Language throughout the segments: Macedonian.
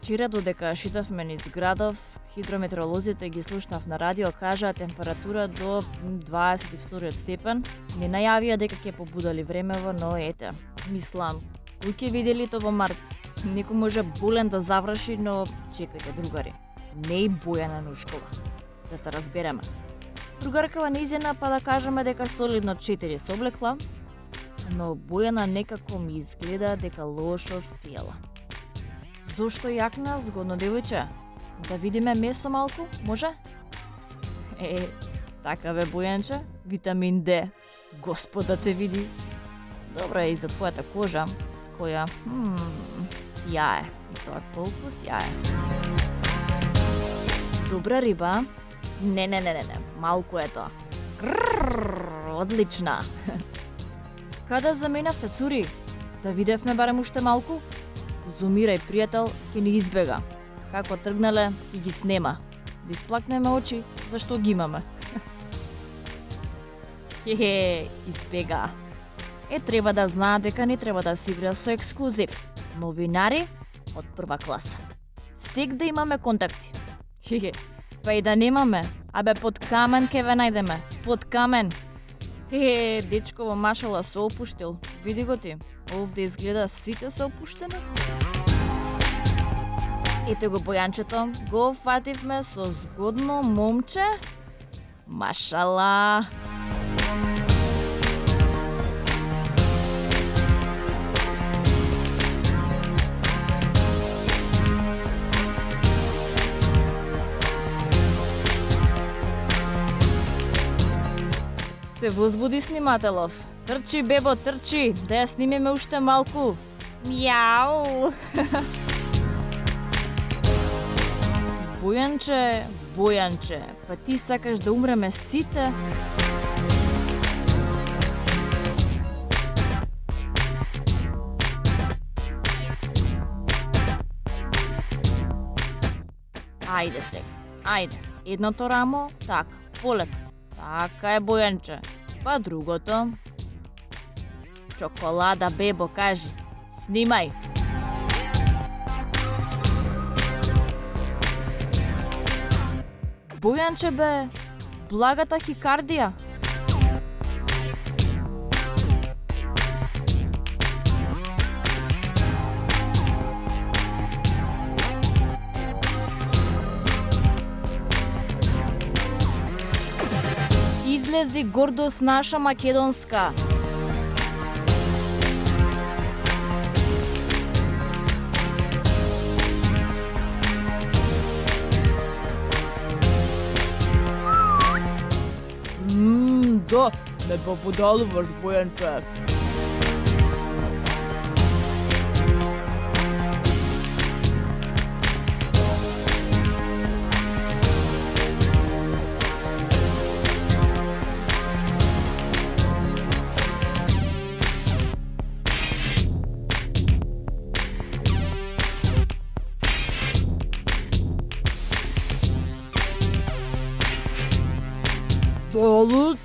Вчера додека шетавме низ градов, хидрометеоролозите ги слушнав на радио кажаа температура до 22 степен. Не најавија дека ќе побудали времево, но ете, мислам, кој ќе видели тоа во март? Некој може болен да заврши, но чекајте другари. Не и Бојана Нушкова. Да се разбереме. Другаркава неизина па да кажеме дека солидно 4 се облекла, но Бојана некако ми изгледа дека лошо спиела. Зошто јакна, згодно девојче? Да видиме месо малку, може? Така бе, Бојанче, витамин Д. Господ да те види. Добро е и за твојата кожа, која, сјае. И тоа толку сјае. Добра риба? Не, малку е тоа. Одлична. Када заменавте, цури? Да видевме барем уште малку? Зумирај, пријател, ќе ни избега. Како тргнале, и ги снема. Да исплакнеме очи, зашто ги имаме. Избега. Треба да знаат дека не треба да се игра со ексклузив. Новинари од прва класа. Сек да имаме контакти. Па и да немаме, абе под камен ке ве најдеме. Под камен. Дечко во машала се опуштил. Види го ти. Овде изгледа сите се опуштени. Ете го Бојанчето, го фативме со згодно момче. Машала. Се возбуди снимателов. Трчи, бебо, трчи, да ја снимеме уште малку. Мјау. Бојанче, па ти сакаш да умреме сите? Ајде сега, ајде. Едното рамо, така, полека. Така е, Бојанче. Па другото. Чоколада, бебо, кажи. Снимај. Бојанче бе, благата хикардија. Излези гордост наша македонска. Да, ме побудалуваш, Бојанче.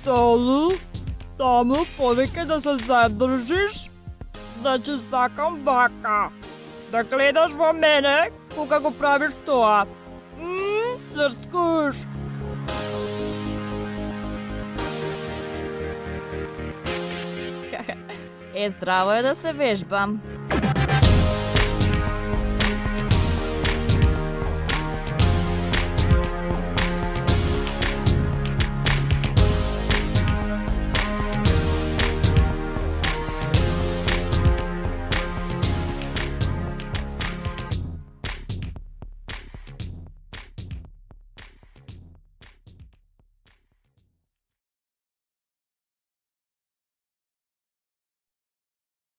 Толу, таму повеќе да се задржиш, значи сакам вака. Да гледаш во мене кога го правиш тоа. Црскуш. Здраво е да се вежбам.